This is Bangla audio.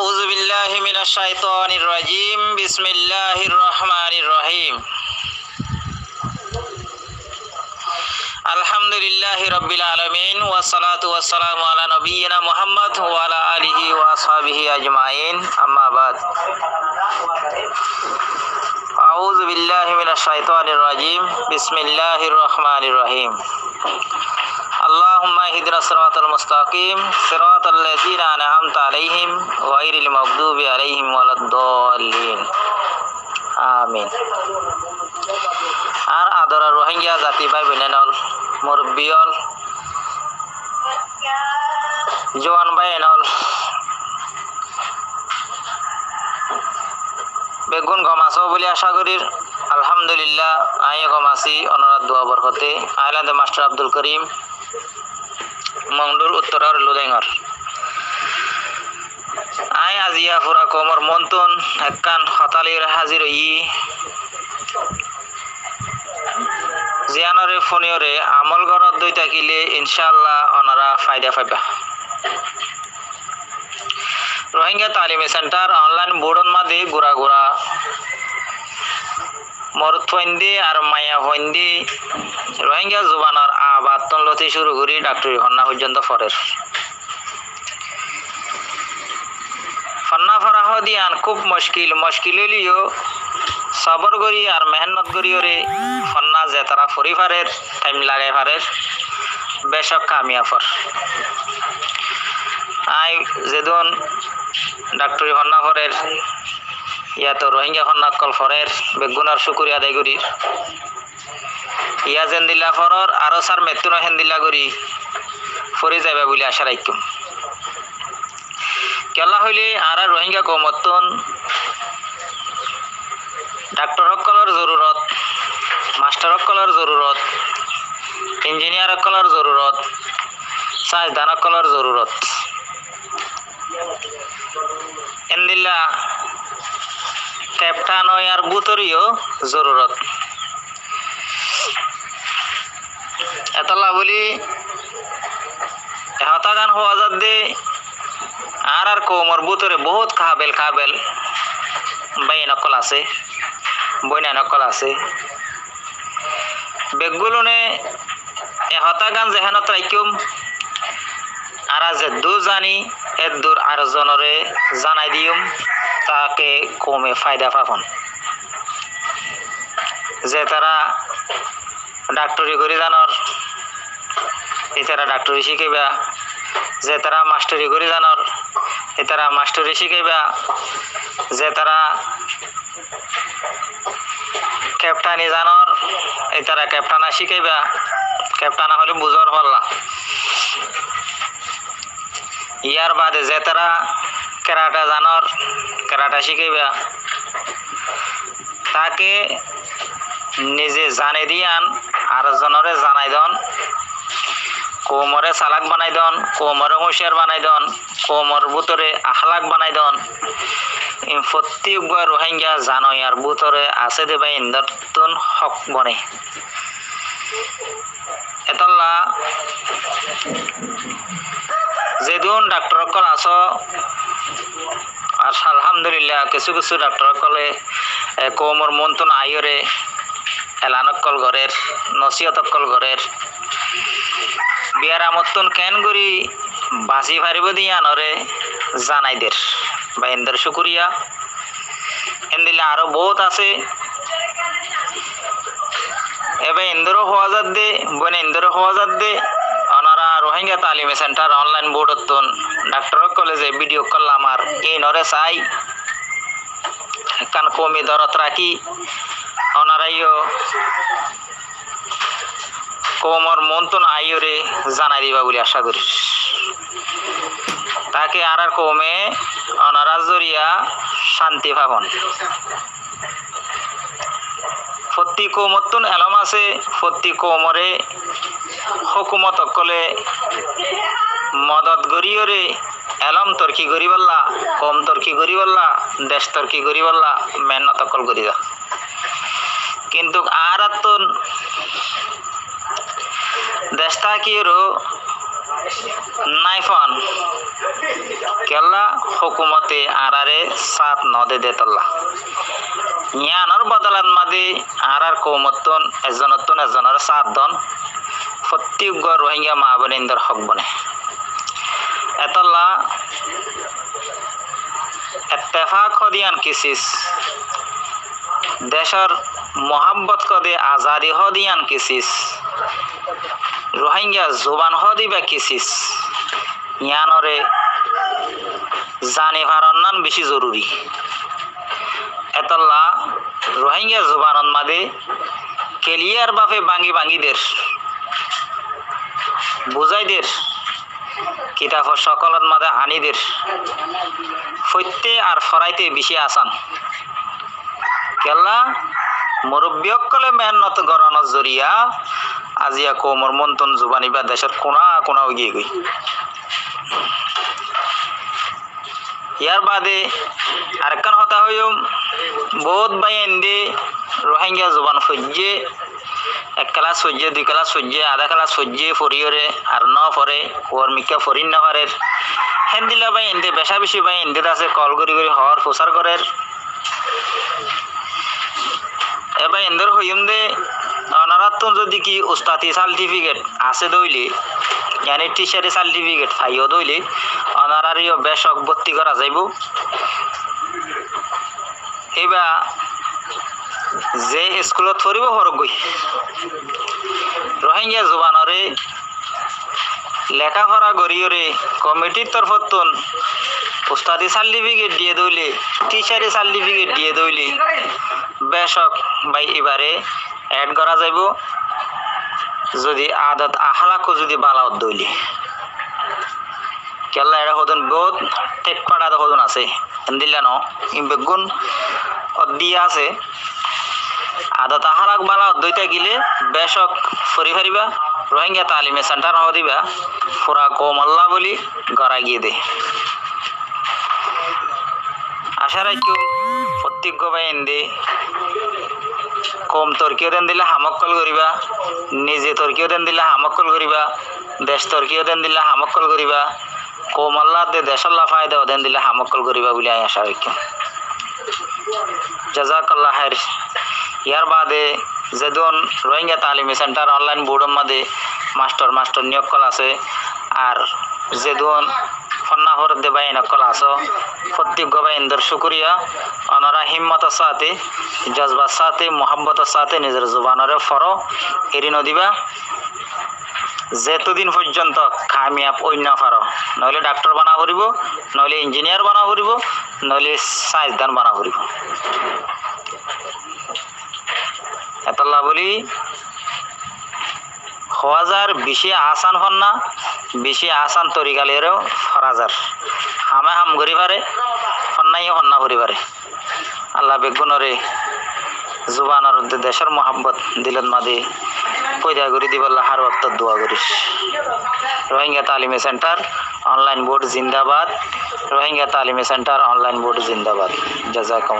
আউযু বিল্লাহি মিনাশ শাইতানির রাজিম। বিসমিল্লাহির রহমানির রহিম। আলহামদুলিল্লাহি রাব্বিল আলামিন ওয়াস সালাতু ওয়াস সালামু আলা নবিয়িনা মুহাম্মদ ওয়া আলা আলিহি ওয়া আসহাবিহি আজমাইন। আম্মা বাদ। আউযু বিল্লাহি মিনাশ শাইতানির রাজিম। বিসমিল্লাহির রহমানির রহিম। আল্লাহুম্মা ইহদিনাস সিরাতাল মুস্তাকিম সিরাতাল লাযিনা আন'আমতা আলাইহিম গায়রিল মাগদুবি আলাইহিম ওয়ালাদ-দাল্লিন। আমিন। আর আদরা রোহিঙ্গা জাতি ভাই বোনেনল, মুরব্বিয়ল, জওয়ান ভাইনল, বেগুন গম আছো বলে আশা করি। আলহামদুলিল্লাহ আই গম আছি অনরাত দোয়া বরকতে। আইলান্দে মাস্টার আব্দুল করিম মংডুর উত্তরার লুদেঙ্গর আই আজিয়া ফুরা কোমর মন্তন একখান হতালির হাজির ই জিয়ানরে ফোনিয়রে আমল ঘরত দই থাকিলে ইনশাআল্লাহ অনারা ফায়দা পাইবা। রোহিঙ্গা তালিমি সেন্টার অনলাইন বোর্ডন মাঝে গুড়া গুড়া মরদ ফইন্দি আর মায়া ফইন্দি রোহিঙ্গা জুবানর আবাদতন লতি শুরু করি ডাক্তারি হন্না পর্যন্ত ফরের ফন্না ফরাহ দিয়ান খুব মুশকিল হইলিও সবর করি আর মেহনত করি ওরে ফন্না যে তারা ফরি ফারের টাইম লাগাই ফারের বেশক কামিয়া ফর। আই যেদিন ডাক্তারি হন্না ফরের ইয়াতো রোহিঙ্গা হন্না কল ফরের বেগুনার শুকুরি আদায় করি ইয়া যেন দিলা ফরর আরো সার মেতুন হেন দিলা করি ফরি যাবে বলে আশা রাখুম। কেলা হইলে আর রোহিঙ্গা কমতন ডাক্তার সকলের জরুরত, মাস্টার সকলের জরুরত, ইঞ্জিনিয়ার সকলের জরুরত, সাইন্সদান সকলের জরুরত। এন্দিল্লা ক্যাপ্টান আর বুতরিও জরুরত। এতলা বলি হতাগান হওয়া যাত দে আর কোমর বুতরে বহুত কাবেল বাই নকল আছে, বইনা নকল আছে। বেগগুলোনে হতাগান যেহেনত রাইকুম আর যে দূর জানি এর দূর আর জনরে জানাই দিউম তাকে কমে ফায়দা পাবন। যে তারা ডাক্তারি করি জানর এতারা ডাক্তারি শিখাইবা, যে তারা মাস্টারি করি জানর এতারা মাস্টারি শিখাইবা, যে তারা ক্যাপ্টানি জানর এতারা ক্যাপ্টানা শিখাইবা। ক্যাপ্টানা হলে বুঝর পারলা। ইয়ার বাদে যে তারা কেরাটা জানর কেরাটা শিখাইবা, তাকে নিজে জানে দিয়ান আর জনরে জানাই দন, কোমরে চালাক বানাই দন, কোমরে হুঁশিয়ার বানাই দন, কোমর বুতরে আখলাক বানাই দন। প্রত্যেক রোহিঙ্গা জানই আর বুতরে আছে দেবা ইন্দরতুন হক বনে। এতলা যেদিন ডাক্তার সকল আস আর আলহামদুলিল্লাহ কিছু কিছু ডাক্তার সকলে কোমর মন্তন আইরে এলানকল ঘরের নসিহতকল ঘরের বিয়ার আমতন কেন করি বাঁচি ফারিব দিয়া নরে জানাই দের বা এন্দের শুকুরিয়া। এন্দিলে আরো বহুত আছে এবার ইন্দরও হওয়া যাত দে বনে ইন্দরও হওয়া যাত দে ওনারা রোহিঙ্গা তালিমি সেন্টার অনলাইন বোর্ডতন ডাক্তার কলেজে ভিডিও করলাম আর এই নরে চাই কান কমি দরত রাখি ওনারাইও কোমর মন্তন আইরে জানাই দিবা বলে আশা করি। তাকে আর কমে ওনারা জরিয়া শান্তি পাবন। প্রতি কৌমতন এলম আছে, প্রতি কৌমরে হুকুমত সকলে মদত গরিয়রে এলম তর্কি গরি বললা, কম তর্কি গরি বললা, দেশ তর্কি গরি বললা, মেহনত সকল গরি দা। কিন্তু আর দেশটা কি নাইফন কেলা হুকুমতে আরারে সাত নদে দেতল্লা ইয়ানোর বদলাত মাদি আরার কৌমতন এজনের সাত দন প্রত্যেক রোহিঙ্গা মা বোনেন্দর হক বনে এতল্লা এত্তেফাক হদিয়ান কিসিস দেশর মোহাব্বত কদে আজাদি হদিয়ান কিসিস রোহিঙ্গা জুবান হদিবা কিসিস ইয়ানরে জানি ভারন্নান বেশি জরুরি এতল্লা রোহিঙ্গা জুবানন মাদে কেলিয়ার বাপে বাঙ্গি দের বুঝাই দের কিতাব সকলত মাদে আনিদের ফৈতে আর ফরাইতে বেশি আসান কেলা মুরব্বীসকলে মেহনত গরানোর জরিয়া আজিয়া কোমর মন্তন জুবানি বা দেশের কোনা গিয়ে গই ইয়ার বাদে আরেকখান হতা হইম বহুত বাই এন্দি রোহিঙ্গা জুবান সহ্যে এক ক্লাস সহ্যে দুই ক্লাস সহ্যে আধা ক্লাস সহ্যে ফরিয়রে আর ন ফরে ওর মিকা ফরিন নহারের হেন দিলা বাই এন্দি বেশা বেশি বাই এন্দিত আছে কল করি হর প্রচার করের এবার এন্দর হইম দে অনারাত্ম যদি কি উস্তাদি সার্টিফিকেট আছে দইলে ইয়ানি টিচারি সার্টিফিকেট ফাইও দইলে অনারারিও বেশক ভর্তি করা যাইব এবার যে স্কুলত ফরিব হরক গই রোহিঙ্গা জুবানরে লেখাপড়া করিয়রে কমিটির তরফতন উস্তাদি সার্টিফিকেট দিয়ে দইলে টিচারি সার্টিফিকেট দিয়ে দইলে বেশক ভাই এবারে এড করা যাইব যদি আদত আহলাকো যদি বালাওত দইলে কেলা এটা হদন বহুত টেক পাড়া হদন আছে দিলা ন বেগুন দিয়া আছে আদত আহলাক বালাওত দইতে গিলে বেশক ফরি ফারিবা রোহিঙ্গা তালিমে সেন্টার হওয়া দিবা ফুরা কোমল্লা বলি গড়া গিয়ে দে আশা রাখো প্রত্যেক ভাই এনে কম তর্কীয় দেন দিলে হামক্কল করিবা নিজে তর্কীয় দেন দিলে হামক্কল করিবা দেশ তর্কীয় দেন দিলে হামক্কল করিবা কম আল্লাহ দে দেশল্লা ফায়দা দেন দিলে হামক্কল করিবা বলে আমি আশা রাখি জাজাকাল্লাহ খাইর ইয়ার বাদে যেদিন রোহিঙ্গা তালিমি সেন্টার অনলাইন বোর্ডের মাঝে মাস্টার নিয়োগ কল আছে আর যেদিন ফন্না হর দেবা এনকল আছো প্রত্যেক গবাই ইন্দর শুক্রিয়া অনারা হিম্মতের সাথে জজবার সাথে মোহাব্বতের সাথে নিজের জুবানরে ফর এরি নদিবা যেতদিন পর্যন্ত কামিয়াব অন্য ফার নইলে ডাক্তার বানা করিব নইলে ইঞ্জিনিয়ার বানা করিব নইলে সায়েন্সদান বানা করিব এতলা বলি হাজার বেশি আসান হন না বেশি আসান তরিকালেরও ফরাজার হামে হাম করি পারে হন্নাই হন্না করি পারে আল্লাহ বেগুনরে জুবানর দেশের মোহাব্বত দিলত মাদি পয়দা করে দিবল্লা হার ওয়াক্ত দোয়া করিস রোহিঙ্গা তালিমে সেন্টার অনলাইন বোর্ড জিন্দাবাদ রোহিঙ্গা তালিমে সেন্টার অনলাইন বোর্ড জিন্দাবাদ জাজাকুম